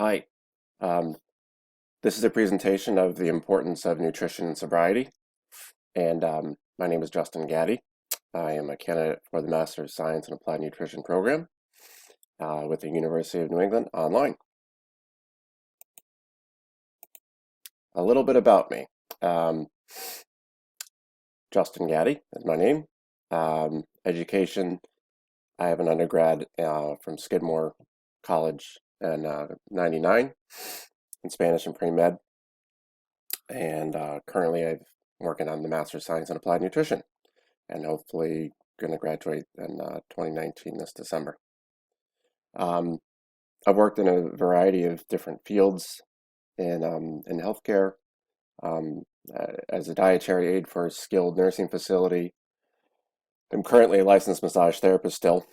Hi, um, this is a presentation of the importance of nutrition and sobriety, and my name is Justin Gaddy. I am a candidate for the Master of Science in Applied Nutrition program with the University of New England online. A little bit about me. Um, Justin Gaddy is my name. Education, I have an undergrad from Skidmore College in 99 in Spanish and pre-med, and currently I'm working on the Master of Science in Applied Nutrition, and hopefully going to graduate in 2019 this December. I've worked in a variety of different fields in healthcare, um, as a dietary aide for a skilled nursing facility. I'm currently a licensed massage therapist still,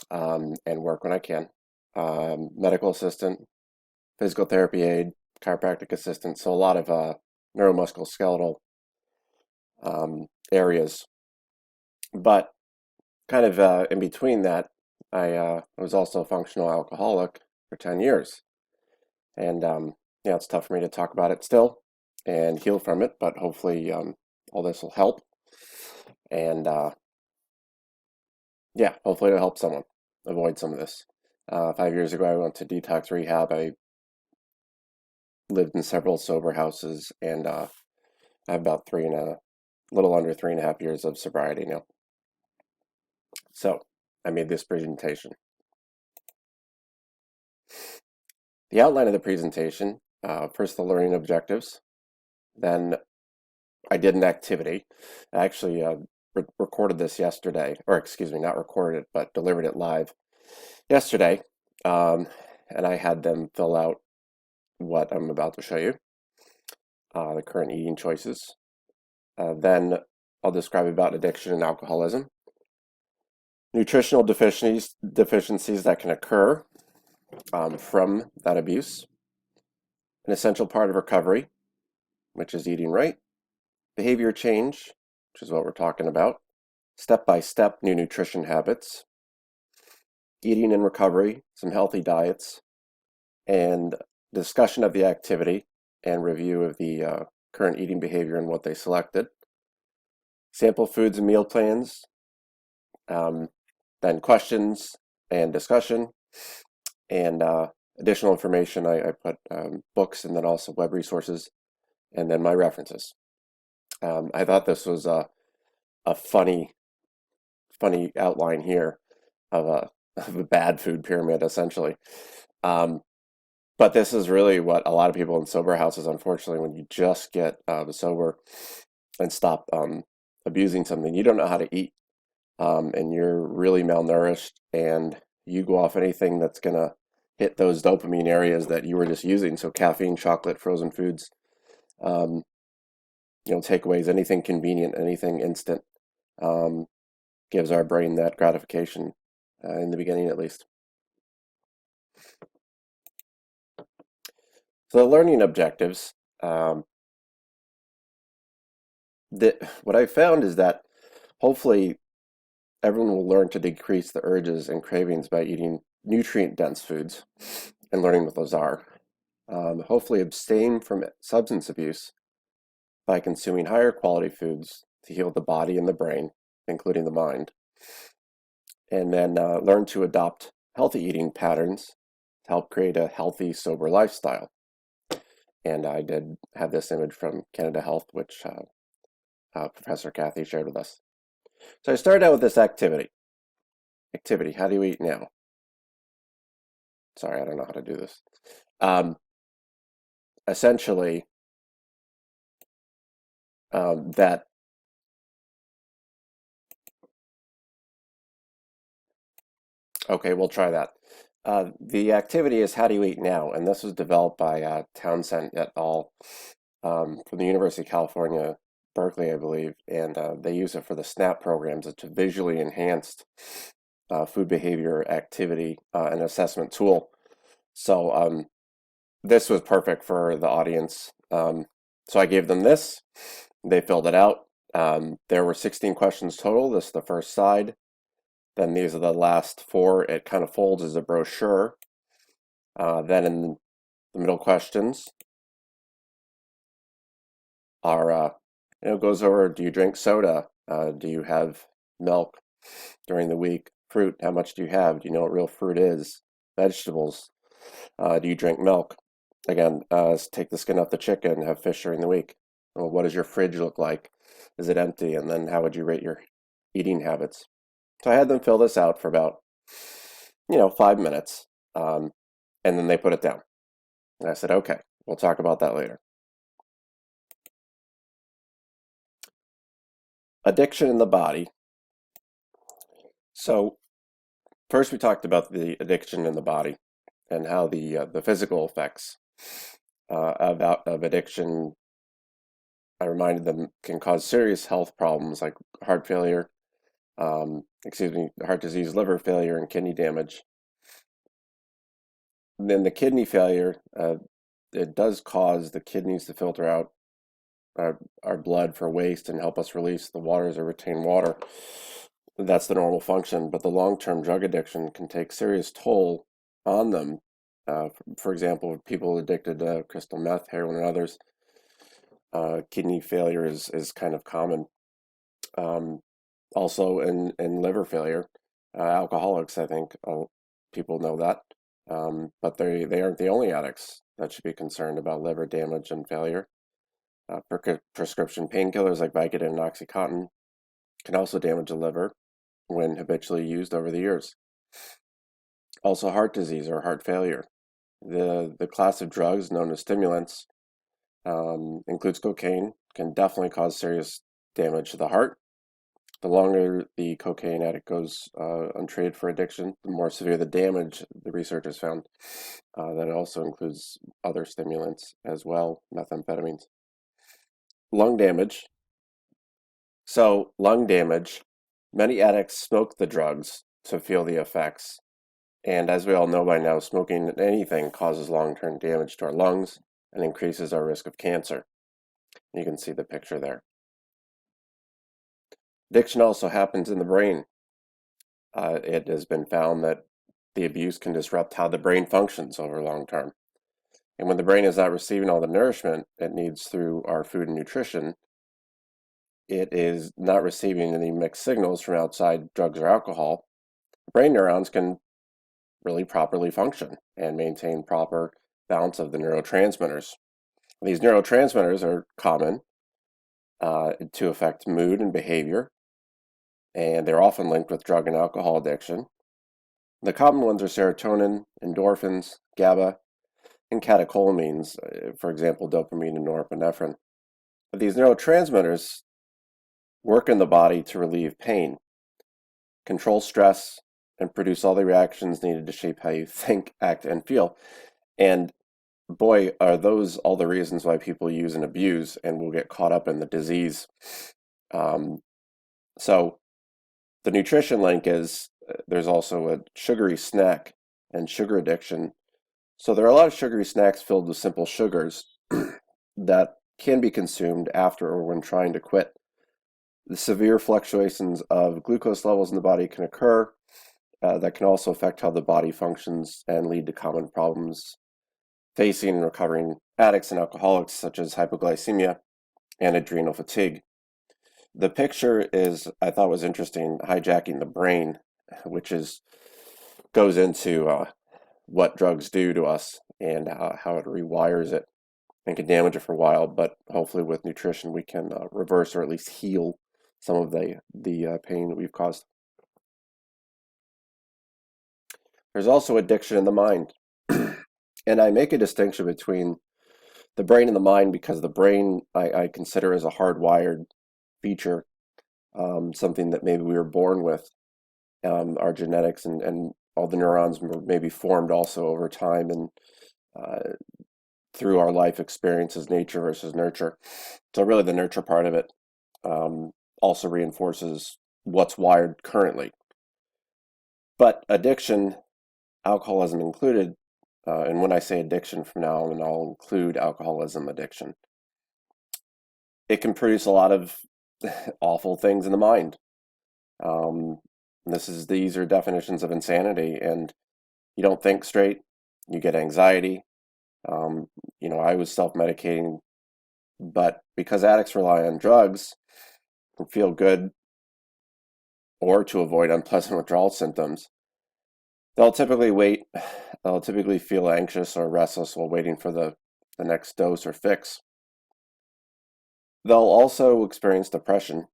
and work when I can. Medical assistant, physical therapy aide, chiropractic assistant, so a lot of neuromusculoskeletal areas. But kind of in between that, I was also a functional alcoholic for 10 years. And yeah, it's tough for me to talk about it still and heal from it, but hopefully all this will help. And yeah, hopefully it'll help someone avoid some of this. 5 years ago, I went to detox rehab. I lived in several sober houses, and I have about little under 3.5 years of sobriety now. So I made this presentation. The outline of the presentation, first the learning objectives, then I did an activity. I actually recorded this yesterday, or excuse me, not recorded it, but delivered it live yesterday. And I had them fill out what I'm about to show you, the current eating choices. Then I'll describe about addiction and alcoholism, nutritional deficiencies that can occur from that abuse, an essential part of recovery, which is eating right, behavior change, which is what we're talking about, step-by-step new nutrition habits, eating in recovery, some healthy diets, and discussion of the activity and review of the current eating behavior and what they selected, sample foods and meal plans, then questions and discussion, and additional information. I put books and then also web resources, and then my references. I thought this was a funny outline here of a bad food pyramid, essentially. But this is really what a lot of people in sober houses, unfortunately, when you just get sober and stop abusing something, you don't know how to eat, and you're really malnourished, and you go off anything that's going to hit those dopamine areas that you were just using. So caffeine, chocolate, frozen foods, takeaways, anything convenient, anything instant, gives our brain that gratification in the beginning, at least. So the learning objectives, what I found is that hopefully everyone will learn to decrease the urges and cravings by eating nutrient-dense foods and learning what those are. Hopefully abstain from substance abuse by consuming higher quality foods to heal the body and the brain, including the mind. And then learn to adopt healthy eating patterns to help create a healthy, sober lifestyle. And I did have this image from Canada Health, which Professor Kathy shared with us. So I started out with this activity. How do you eat now? Sorry, I don't know how to do this. Essentially, that okay, we'll try that. The activity is how do you eat now? And this was developed by Townsend et al. From the University of California, Berkeley, I believe, and they use it for the SNAP programs. It's a visually enhanced food behavior activity and assessment tool. So this was perfect for the audience. So I gave them this. They filled it out. There were 16 questions total. This is the first side. Then these are the last 4. It kind of folds as a brochure. Then The middle questions are, goes over, do you drink soda? Do you have milk during the week? Fruit, how much do you have? Do you know what real fruit is? Vegetables, do you drink milk? Again, take the skin off the chicken, have fish during the week. Well, what does your fridge look like? Is it empty? And then how would you rate your eating habits? So I had them fill this out for about, 5 minutes. And then they put it down. And I said, okay, we'll talk about that later. Addiction in the body. So first we talked about the addiction in the body and how the physical effects of addiction, I reminded them, can cause serious health problems like heart failure, heart disease, liver failure, and kidney damage. And then the kidney failure, it does cause the kidneys to filter out our blood for waste and help us release the waters or retain water. That's the normal function, but the long-term drug addiction can take serious toll on them. For example, people addicted to crystal meth, heroin, and others, kidney failure is kind of common. Also in liver failure, alcoholics, I think people know that, but they aren't the only addicts that should be concerned about liver damage and failure. Prescription painkillers like Vicodin and Oxycontin can also damage the liver when habitually used over the years. Also, heart disease or heart failure. The class of drugs known as stimulants includes cocaine, can definitely cause serious damage to the heart. The longer the cocaine addict goes untreated for addiction, the more severe the damage, the research has found. That it also includes other stimulants as well, methamphetamines. Lung damage. So, lung damage, many addicts smoke the drugs to feel the effects. And as we all know by now, smoking anything causes long-term damage to our lungs and increases our risk of cancer. You can see the picture there. Addiction also happens in the brain. It has been found that the abuse can disrupt how the brain functions over long term. And when the brain is not receiving all the nourishment it needs through our food and nutrition, it is not receiving any mixed signals from outside drugs or alcohol. Brain neurons can really properly function and maintain proper balance of the neurotransmitters. These neurotransmitters are common to affect mood and behavior, and they're often linked with drug and alcohol addiction. The common ones are serotonin, endorphins, GABA, and catecholamines, for example, dopamine and norepinephrine. But these neurotransmitters work in the body to relieve pain, control stress, and produce all the reactions needed to shape how you think, act, and feel. And boy, are those all the reasons why people use and abuse and will get caught up in the disease. So the nutrition link is there's also a sugary snack and sugar addiction. So there are a lot of sugary snacks filled with simple sugars that can be consumed after or when trying to quit. The severe fluctuations of glucose levels in the body can occur that can also affect how the body functions and lead to common problems facing and recovering addicts and alcoholics, such as hypoglycemia and adrenal fatigue. The picture is, I thought was interesting, hijacking the brain, which goes into what drugs do to us and how it rewires it and can damage it for a while. But hopefully, with nutrition, we can reverse or at least heal some of the pain that we've caused. There's also addiction in the mind, and I make a distinction between the brain and the mind because the brain I consider as a hardwired feature, something that maybe we were born with, our genetics and all the neurons may be formed also over time and through our life experiences, nature versus nurture. So really the nurture part of it also reinforces what's wired currently. But addiction, alcoholism included, and when I say addiction from now on, I'll include alcoholism addiction. It can produce a lot of awful things in the mind. These are definitions of insanity, and you don't think straight, you get anxiety, Um, I was self-medicating, but because addicts rely on drugs to feel good or to avoid unpleasant withdrawal symptoms, they'll typically wait, they'll typically feel anxious or restless while waiting for the next dose or fix. They'll also experience depression.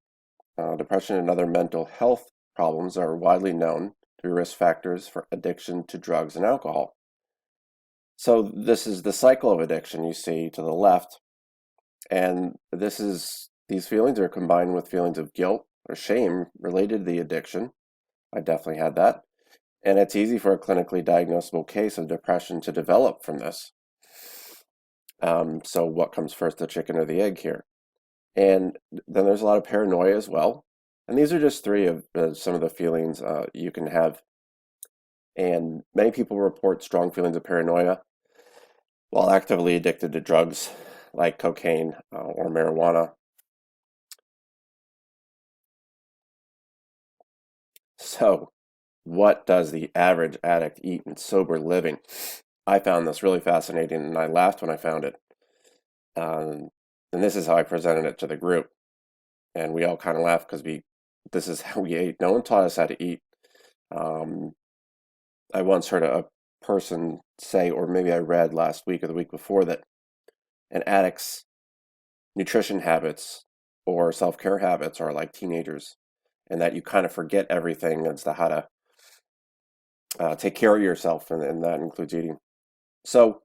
Depression and other mental health problems are widely known to be risk factors for addiction to drugs and alcohol. So this is the cycle of addiction you see to the left, and these feelings are combined with feelings of guilt or shame related to the addiction. I definitely had that. And it's easy for a clinically diagnosable case of depression to develop from this. So what comes first, the chicken or the egg here? And then there's a lot of paranoia as well. And these are just three of some of the feelings you can have. And many people report strong feelings of paranoia while actively addicted to drugs like cocaine or marijuana. So, what does the average addict eat in sober living? I found this really fascinating, and I laughed when I found it. Um, and this is how I presented it to the group, and we all kind of laughed because this is how we ate. No one taught us how to eat. Um, I once heard a person say, or maybe I read last week or the week before, that an addict's nutrition habits or self-care habits are like teenagers, and that you kind of forget everything as to how to take care of yourself, and that includes eating. So,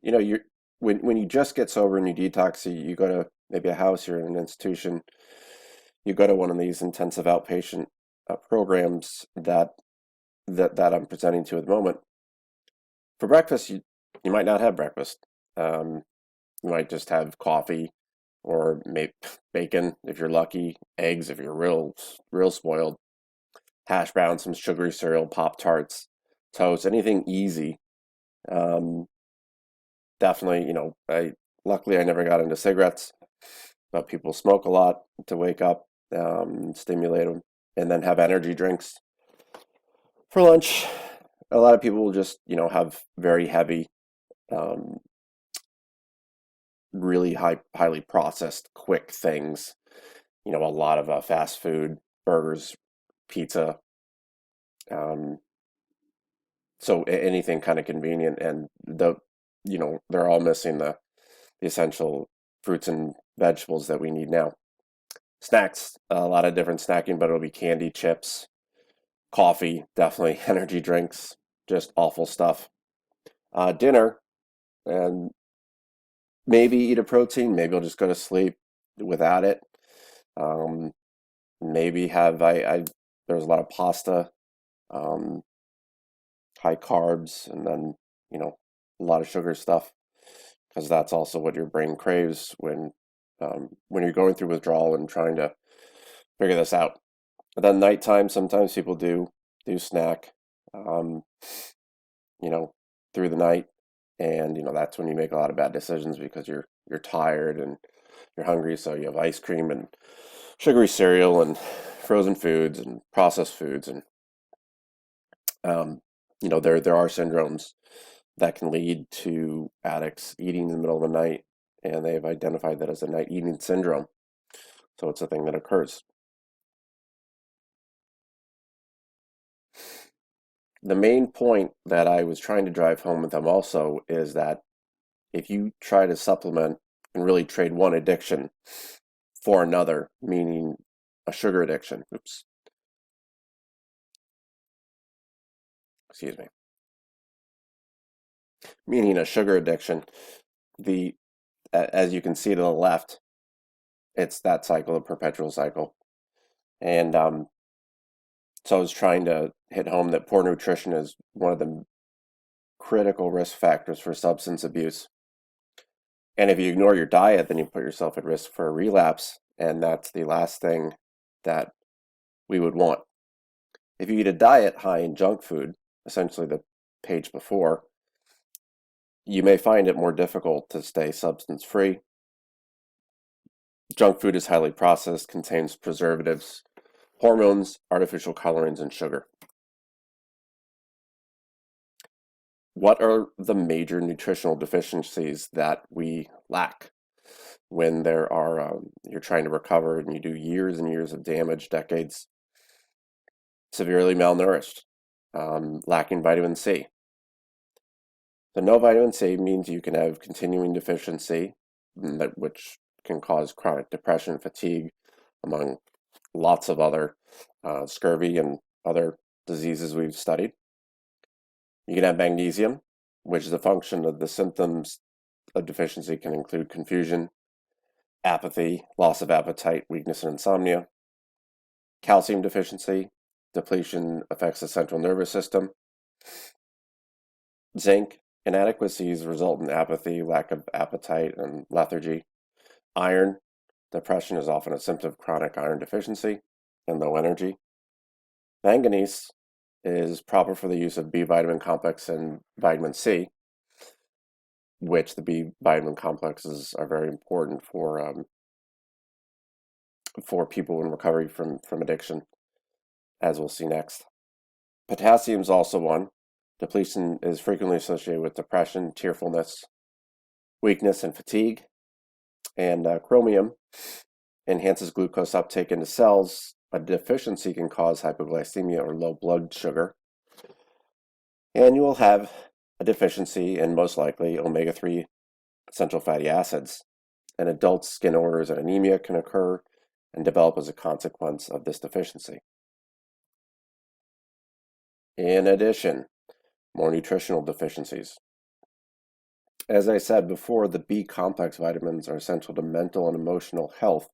you're when you just get sober and you detox, you go to maybe a house, you're in an institution, you go to one of these intensive outpatient programs that I'm presenting to at the moment. For breakfast, you might not have breakfast. Um, you might just have coffee, or maybe bacon if you're lucky, eggs if you're real spoiled, hash browns, some sugary cereal, Pop Tarts, toast, anything easy. Um, Definitely, luckily I never got into cigarettes, but people smoke a lot to wake up, stimulate them, and then have energy drinks for lunch. A lot of people will just, have very heavy, um, really highly processed, quick things. A lot of fast food, burgers, pizza. Um, so anything kind of convenient, and they're all missing the essential fruits and vegetables that we need now. Snacks, a lot of different snacking, but it'll be candy, chips, coffee, definitely energy drinks, just awful stuff. Dinner, and maybe eat a protein. Maybe I'll just go to sleep without it. Um, Maybe have there's a lot of pasta, um, high carbs, and then you know a lot of sugar stuff, because that's also what your brain craves when you're going through withdrawal and trying to figure this out. But then nighttime, sometimes people do snack, um, you know, through the night, and that's when you make a lot of bad decisions because you're tired and you're hungry, so you have ice cream and sugary cereal and frozen foods and processed foods, and um, there are syndromes that can lead to addicts eating in the middle of the night, and they've identified that as a night eating syndrome. So it's a thing that occurs. The main point that I was trying to drive home with them also is that if you try to supplement and really trade one addiction for another, meaning a sugar addiction, excuse me, meaning a sugar addiction, the as you can see to the left, it's that cycle, a perpetual cycle. And so I was trying to hit home that poor nutrition is one of the critical risk factors for substance abuse. And if you ignore your diet, then you put yourself at risk for a relapse. And that's the last thing that we would want. If you eat a diet high in junk food, essentially the page before, you may find it more difficult to stay substance free. Junk food is highly processed, contains preservatives, hormones, artificial colorants, and sugar. What are the major nutritional deficiencies that we lack when you're trying to recover and you do years and years of damage, decades, severely malnourished, lacking vitamin C? So no vitamin C means you can have continuing deficiency, which can cause chronic depression, fatigue, among lots of other scurvy and other diseases we've studied. You can have magnesium, which is a function of the symptoms of deficiency can include confusion, apathy, loss of appetite, weakness, and insomnia. Calcium deficiency, depletion affects the central nervous system. Zinc inadequacies result in apathy, lack of appetite, and lethargy. Iron depression is often a symptom of chronic iron deficiency and low energy. Manganese is proper for the use of B vitamin complex and vitamin C, which the B vitamin complexes are very important for people in recovery from addiction, as we'll see next. Potassium is also one. Depletion is frequently associated with depression, tearfulness, weakness, and fatigue. And chromium enhances glucose uptake into cells. A deficiency can cause hypoglycemia or low blood sugar. And you will have a deficiency in, most likely, omega-3 essential fatty acids. In adults, skin orders and anemia can occur and develop as a consequence of this deficiency. In addition, more nutritional deficiencies. As I said before, the B complex vitamins are essential to mental and emotional health.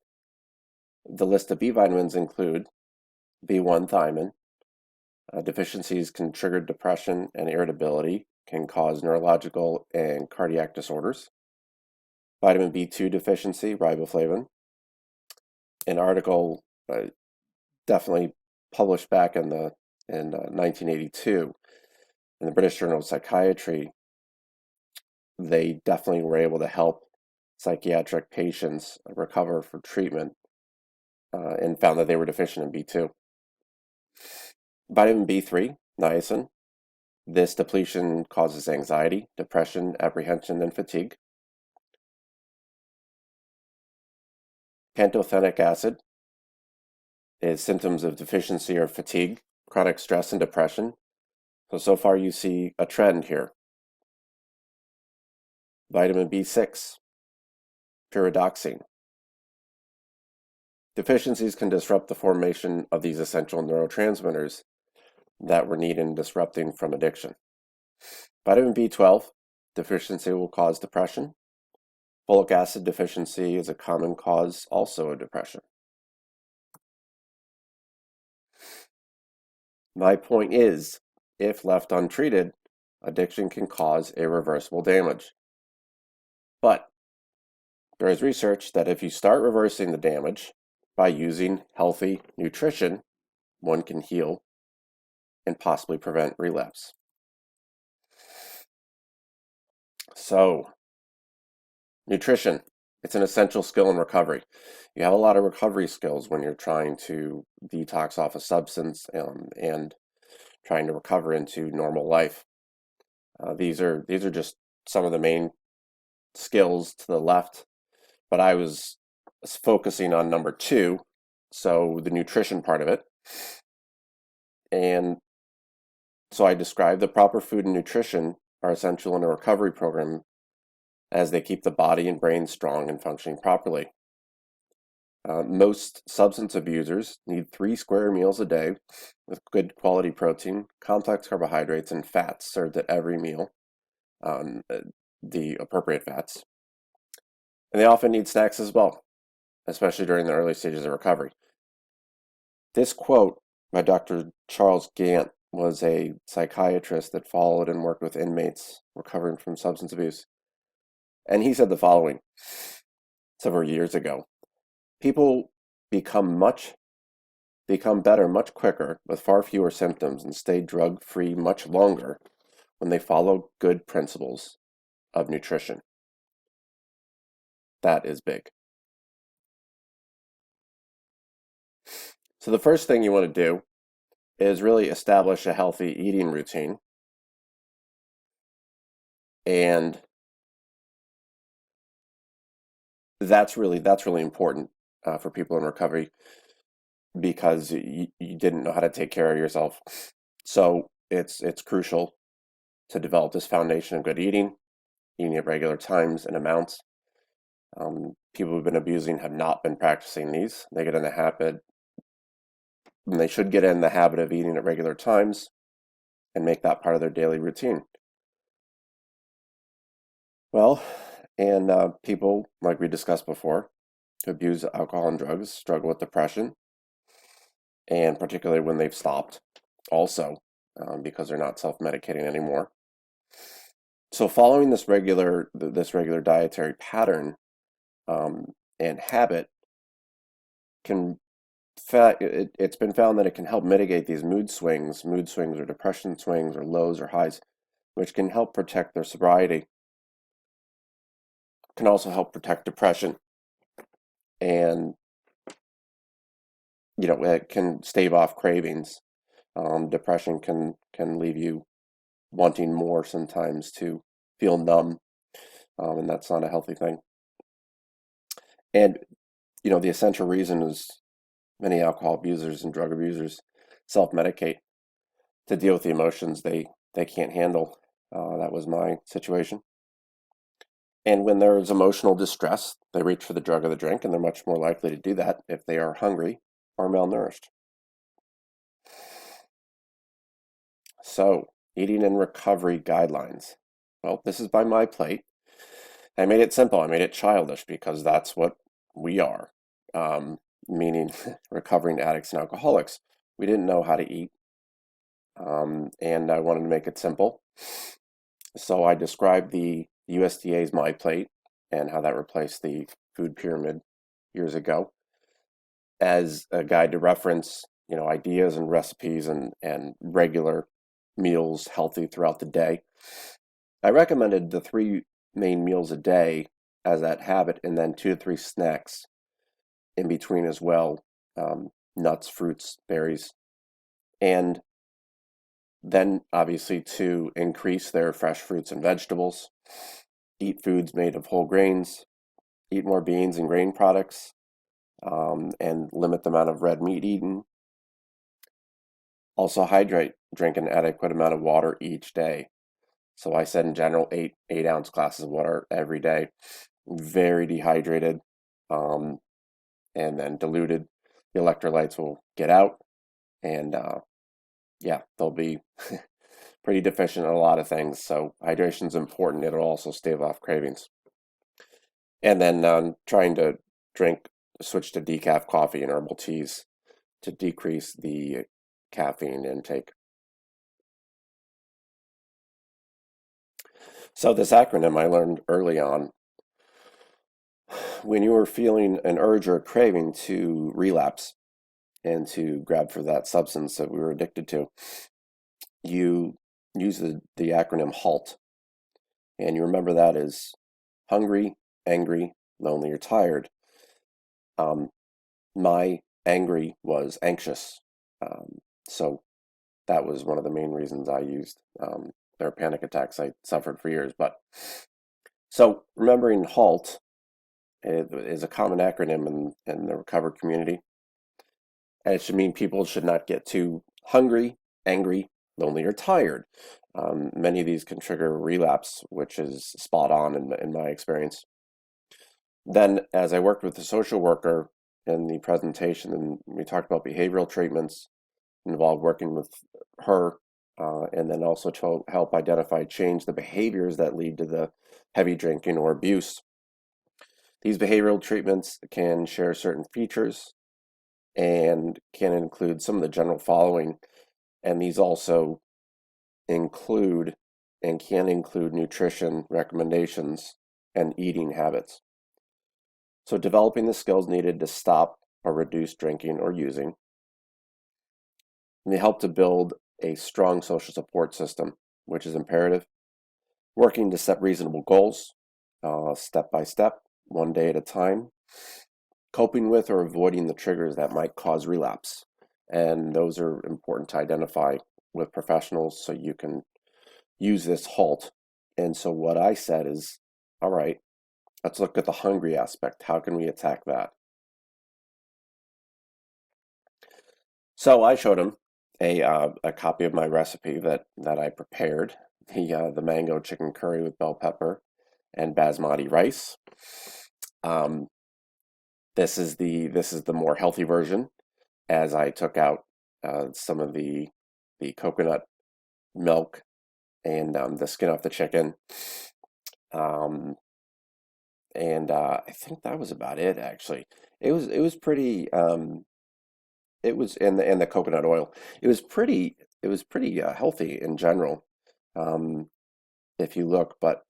The list of B vitamins include B1 thiamine. Deficiencies can trigger depression and irritability, can cause neurological and cardiac disorders. Vitamin B2 deficiency, riboflavin. An article definitely published back in 1982 in the British Journal of Psychiatry. They definitely were able to help psychiatric patients recover from treatment and found that they were deficient in B2. Vitamin B3, niacin. This depletion causes anxiety, depression, apprehension, and fatigue. Pantothenic acid is symptoms of deficiency or fatigue, chronic stress, and depression. So far you see a trend here. Vitamin B6, pyridoxine. Deficiencies can disrupt the formation of these essential neurotransmitters that were needed in disrupting from addiction. Vitamin B12 deficiency will cause depression. Folic acid deficiency is a common cause also of depression. My point is, if left untreated, addiction can cause irreversible damage. But there is research that if you start reversing the damage by using healthy nutrition, one can heal and possibly prevent relapse. So, nutrition, it's an essential skill in recovery. You have a lot of recovery skills when you're trying to detox off a substance and trying to recover into normal life. These are just some of the main skills to the left, but I was focusing on number 2, so the nutrition part of it. And so I described the proper food and nutrition are essential in a recovery program as they keep the body and brain strong and functioning properly. Most substance abusers need 3 square meals a day with good quality protein, complex carbohydrates, and fats served at every meal, the appropriate fats. And they often need snacks as well, especially during the early stages of recovery. This quote by Dr. Charles Gant was a psychiatrist that followed and worked with inmates recovering from substance abuse. And he said the following several years ago: people become better much quicker with far fewer symptoms and stay drug-free much longer when they follow good principles of nutrition. That is big. So the first thing you want to do is really establish a healthy eating routine. And that's really important for people in recovery because you didn't know how to take care of yourself. So it's crucial to develop this foundation of good eating, eating at regular times and amounts. People who've been abusing have not been practicing these. They get in the habit, and they should get in the habit of eating at regular times and make that part of their daily routine. Well, and people, like we discussed before, who abuse alcohol and drugs struggle with depression, and particularly when they've stopped, also because they're not self-medicating anymore. So, following this regular dietary pattern and habit can it's been found that it can help mitigate these mood swings or depression swings or lows or highs, which can help protect their sobriety. Can also help protect depression, and it can stave off cravings. Depression can leave you wanting more sometimes to feel numb, and that's not a healthy thing. And the essential reason is many alcohol abusers and drug abusers self-medicate to deal with the emotions they can't handle. That was my situation. And when there's emotional distress, they reach for the drug or the drink, and they're much more likely to do that if they are hungry or malnourished. So, eating and recovery guidelines. Well, this is by my plate. I made it simple. I made it childish because that's what we are, meaning recovering addicts and alcoholics. We didn't know how to eat, and I wanted to make it simple. So I described the USDA's My Plate and how that replaced the food pyramid years ago as a guide to reference, ideas and recipes and regular meals healthy throughout the day. I recommended the 3 main meals a day as that habit, and then 2 to 3 snacks in between as well, nuts, fruits, berries, and then obviously to increase their fresh fruits and vegetables, eat foods made of whole grains, eat more beans and grain products, and limit the amount of red meat eaten. Also hydrate, drink an adequate amount of water each day. So I said in general, 8 ounce glasses of water every day. Very dehydrated, and then diluted. The electrolytes will get out, and they'll be pretty deficient in a lot of things. So hydration is important. It'll also stave off cravings. And then trying to switch to decaf coffee and herbal teas to decrease the caffeine intake. So this acronym I learned early on. When you were feeling an urge or a craving to relapse and to grab for that substance that we were addicted to, you use the acronym HALT. And you remember that as hungry, angry, lonely, or tired. My angry was anxious. So that was one of the main reasons I used. There are panic attacks I suffered for years. But so remembering HALT is a common acronym in the recovered community. And it should mean people should not get too hungry, angry, lonely, or tired. Many of these can trigger relapse, which is spot on in my experience. Then, as I worked with the social worker in the presentation, and we talked about behavioral treatments, involved working with her, and then also to help change the behaviors that lead to the heavy drinking or abuse. These behavioral treatments can share certain features and can include some of the general following, and these also include and can include nutrition recommendations and eating habits. So developing the skills needed to stop or reduce drinking or using. And they help to build a strong social support system, which is imperative. Working to set reasonable goals, step by step, one day at a time. Coping with or avoiding the triggers that might cause relapse. And those are important to identify with professionals so you can use this HALT And so what I said is, all right, let's look at the hungry aspect. How can we attack that? So I showed him a copy of my recipe that I prepared, the mango chicken curry with bell pepper and basmati rice. Um, this is the more healthy version, as I took out some of the coconut milk and the skin off the chicken. Um, and I think that was about it actually. It was pretty it was and the coconut oil. It was pretty healthy in general. Um, if you look, but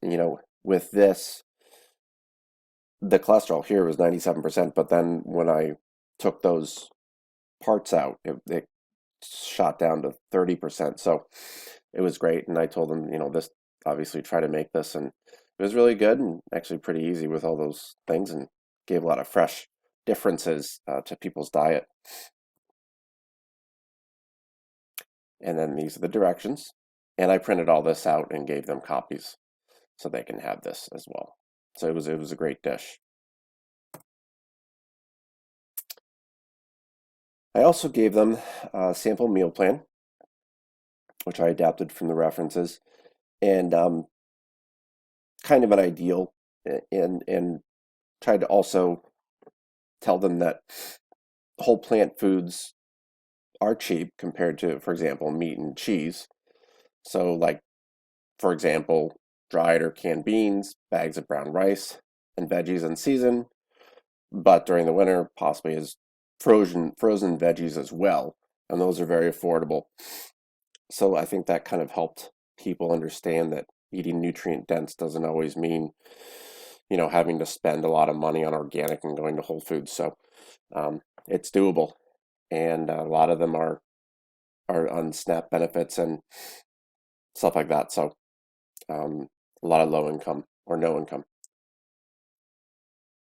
with this, the cholesterol here was 97%, but then when I took those parts out, it shot down to 30%. So it was great. And I told them, this obviously try to make this, and it was really good and actually pretty easy with all those things, and gave a lot of fresh differences to people's diet. And then these are the directions. And I printed all this out and gave them copies so they can have this as well. So it was a great dish. I also gave them a sample meal plan, which I adapted from the references, and kind of an ideal, and tried to also tell them that whole plant foods are cheap compared to, for example, meat and cheese. So, like, for example, dried or canned beans, bags of brown rice, and veggies in season, but during the winter, possibly as frozen veggies as well, and those are very affordable. So I think that kind of helped people understand that eating nutrient dense doesn't always mean, having to spend a lot of money on organic and going to Whole Foods. So it's doable, and a lot of them are on SNAP benefits and stuff like that. So a lot of low income or no income.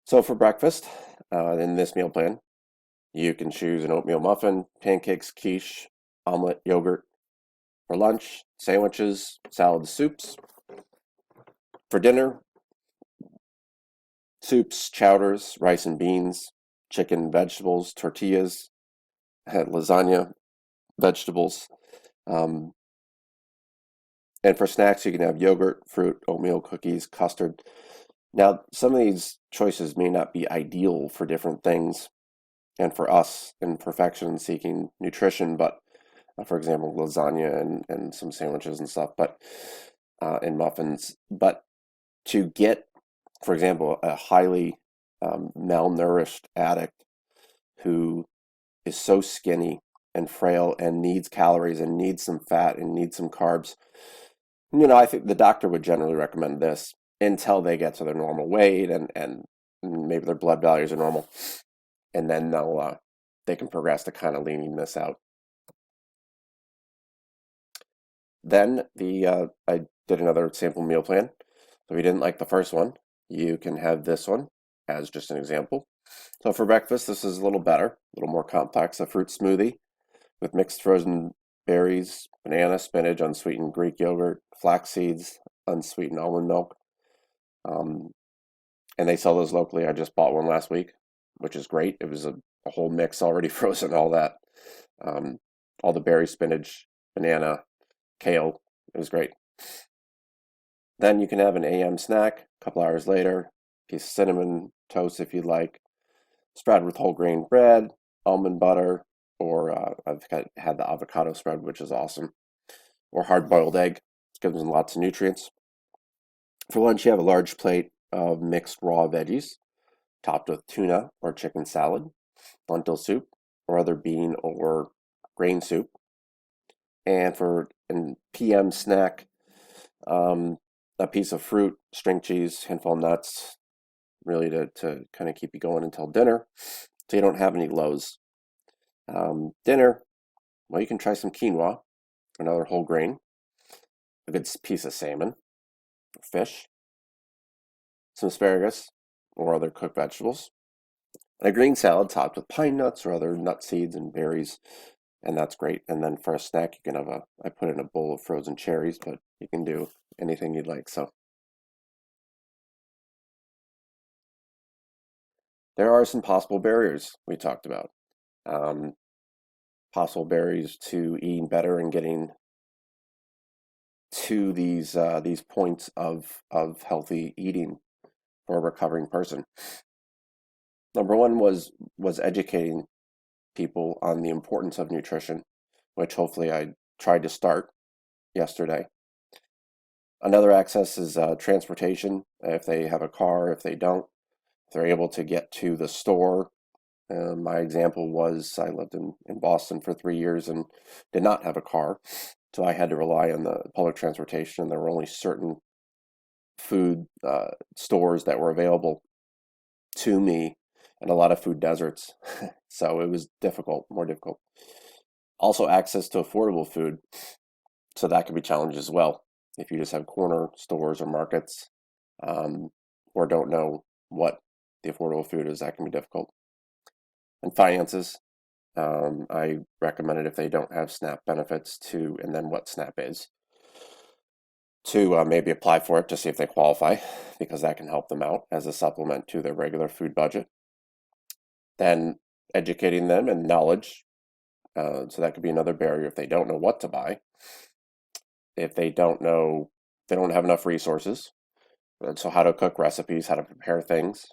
So for breakfast, in this meal plan, you can choose an oatmeal muffin, pancakes, quiche, omelet, yogurt. For lunch, sandwiches, salads, soups. For dinner, soups, chowders, rice and beans, chicken, vegetables, tortillas, lasagna, vegetables. Um, and for snacks, you can have yogurt, fruit, oatmeal, cookies, custard. Now, some of these choices may not be ideal for different things and for us in perfection seeking nutrition, but for example, lasagna and some sandwiches and stuff, but and muffins. But to get, for example, a highly malnourished addict who is so skinny and frail and needs calories and needs some fat and needs some carbs, I think the doctor would generally recommend this until they get to their normal weight, and maybe their blood values are normal, and then they can progress to kind of leaning this out. Then I did another sample meal plan. So if you didn't like the first one, you can have this one as just an example. So for breakfast, this is a little better, a little more complex. A fruit smoothie with mixed frozen berries, banana, spinach, unsweetened Greek yogurt, flax seeds, unsweetened almond milk. Um, and they sell those locally. I just bought one last week, which is great. It was a whole mix already frozen, all that. Um, all the berry, spinach, banana, kale. It was great. Then you can have an AM snack a couple hours later, piece of cinnamon toast if you'd like, spread with whole grain bread, almond butter, or had the avocado spread, which is awesome, or hard boiled egg. It gives them lots of nutrients. For lunch, you have a large plate of mixed raw veggies, topped with tuna or chicken salad, lentil soup, or other bean or grain soup. And for an PM snack, a piece of fruit, string cheese, handful of nuts, really to kind of keep you going until dinner, so you don't have any lows. Dinner, well, you can try some quinoa, another whole grain, a good piece of salmon, fish, some asparagus, or other cooked vegetables, and a green salad topped with pine nuts or other nut seeds and berries. and that's great. And then for a snack, you can have I put in a bowl of frozen cherries, but you can do anything you'd like. So there are some possible barriers we talked about. Um, Possible barriers to eating better and getting to these points of healthy eating for a recovering person. Number one was educating people on the importance of nutrition, which hopefully I tried to start yesterday. Another access is transportation. If they have a car, if they don't, if they're able to get to the store. My example was I lived in Boston for 3 years and did not have a car. So I had to rely on the public transportation, and there were only certain food stores that were available to me and a lot of food deserts. So it was difficult, more difficult. Also, access to affordable food. So that could be challenged as well. If you just have corner stores or markets, um, or don't know what the affordable food is, that can be difficult. And finances. I recommended if they don't have SNAP benefits to, and then what SNAP is, to maybe apply for it to see if they qualify, because that can help them out as a supplement to their regular food budget. Then educating them and knowledge. So that could be another barrier if they don't know what to buy. If they don't know, they don't have enough resources. So how to cook recipes, how to prepare things.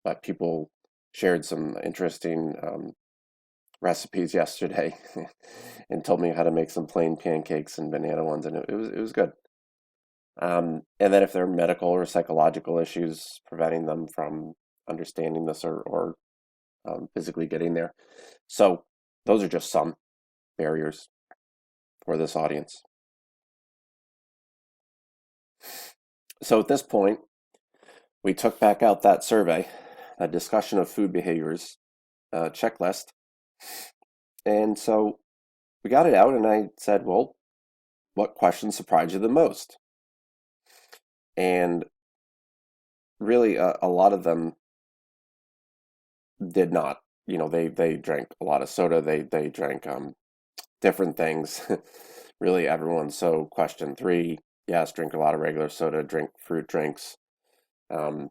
But people shared some interesting recipes yesterday and told me how to make some plain pancakes and banana ones, and it was good. And then if there are medical or psychological issues preventing them from understanding this or physically getting there. So those are just some barriers for this audience. So at this point, we took back out that survey, a discussion of food behaviors checklist. And so we got it out, and I said, well, what questions surprised you the most? And really, a lot of them did not. They drank a lot of soda. They drank different things. Really, everyone. So question three, yes, drink a lot of regular soda, drink fruit drinks. Um,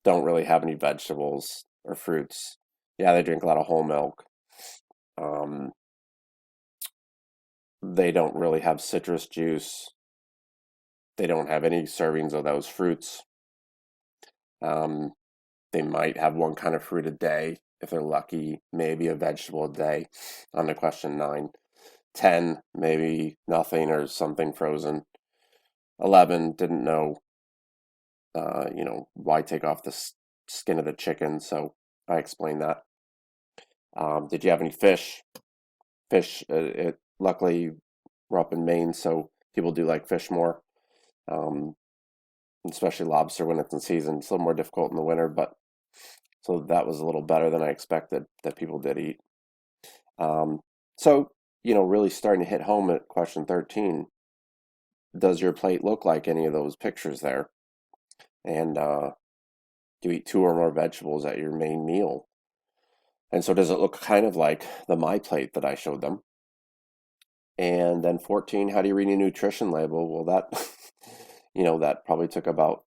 don't really have any vegetables or fruits. Yeah, they drink a lot of whole milk. Um, they don't really have citrus juice. They don't have any servings of those fruits. Um, they might have one kind of fruit a day if they're lucky, maybe a vegetable a day on the question nine. 10, maybe nothing or something frozen. 11, didn't know, why take off the skin of the chicken, so I explained that. Did you have any fish? Fish, luckily, we're up in Maine, so people do like fish more, um, especially lobster when it's in season. It's a little more difficult in the winter, but so that was a little better than I expected that people did eat. Um, so, really starting to hit home at question 13. Does your plate look like any of those pictures there? And do you eat two or more vegetables at your main meal? And so does it look kind of like the My Plate that I showed them? And then 14, how do you read a nutrition label? Well, that, that probably took about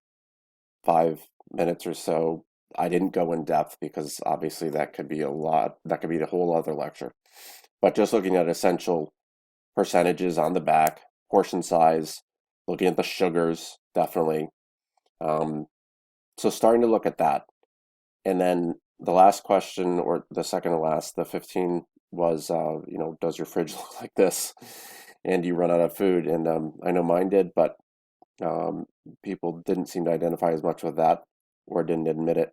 5 minutes or so. I didn't go in depth because obviously that could be a lot. That could be the whole other lecture. But just looking at essential percentages on the back, portion size, looking at the sugars, definitely. Um, so starting to look at that. And then the last question, or the second to last, the 15 was, does your fridge look like this? And do you run out of food? And I know mine did, but um, people didn't seem to identify as much with that or didn't admit it.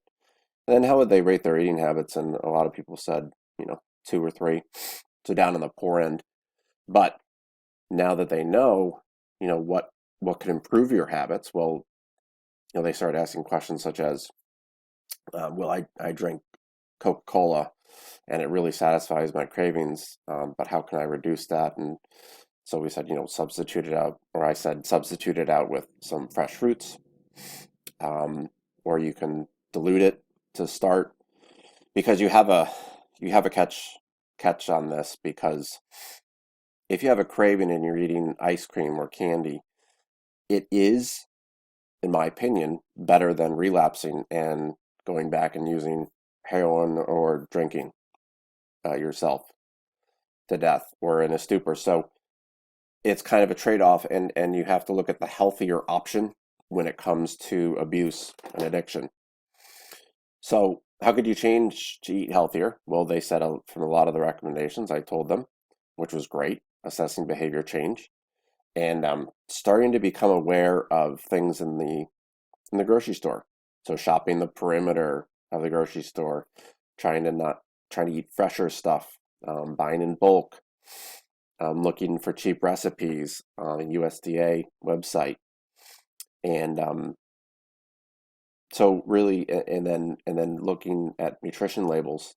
And then how would they rate their eating habits? And a lot of people said, 2 or 3, so down on the poor end. But now that they know, what could improve your habits, well, they started asking questions such as, well, I drink Coca-Cola and it really satisfies my cravings, but how can I reduce that? And so we said, substitute it out, or I said, substitute it out with some fresh fruits, um, or you can dilute it to start, because you have a catch on this because if you have a craving and you're eating ice cream or candy, it is, in my opinion, better than relapsing and going back and using heroin or drinking yourself to death or in a stupor. So it's kind of a trade-off, and you have to look at the healthier option when it comes to abuse and addiction. So how could you change to eat healthier? Well, they said from a lot of the recommendations I told them, which was great, assessing behavior change and starting to become aware of things in the grocery store. So shopping the perimeter of the grocery store, trying to eat fresher stuff, buying in bulk, looking for cheap recipes on a USDA website, and so really, and then looking at nutrition labels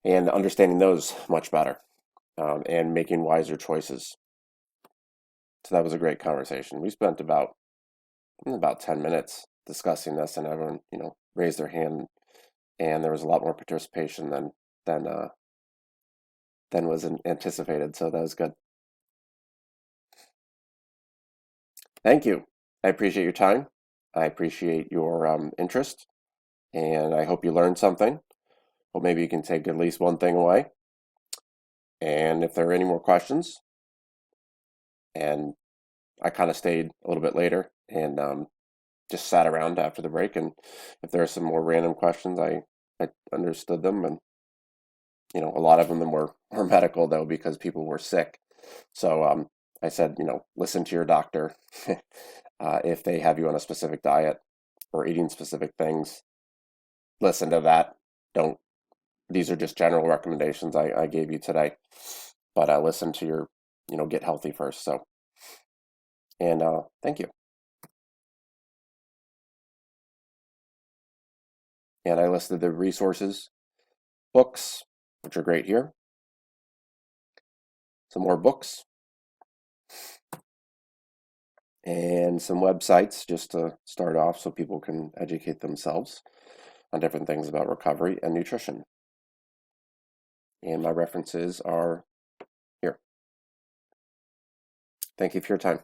and understanding those much better, and making wiser choices. So that was a great conversation. We spent about 10 minutes discussing this, and everyone, raised their hand, and there was a lot more participation than uh, than was anticipated. So that was good. Thank you. I appreciate your time. I appreciate your interest, and I hope you learned something. Well, maybe you can take at least one thing away. And if there are any more questions, and I kind of stayed a little bit later and just sat around after the break, and if there are some more random questions, I understood them, and a lot of them were medical though because people were sick. So I said, listen to your doctor. If they have you on a specific diet or eating specific things, listen to that. Don't. These are just general recommendations I gave you today, but listen to your, get healthy first. So, and thank you. And I listed the resources, books, which are great here. Some more books and some websites just to start off so people can educate themselves on different things about recovery and nutrition. And my references are here. Thank you for your time.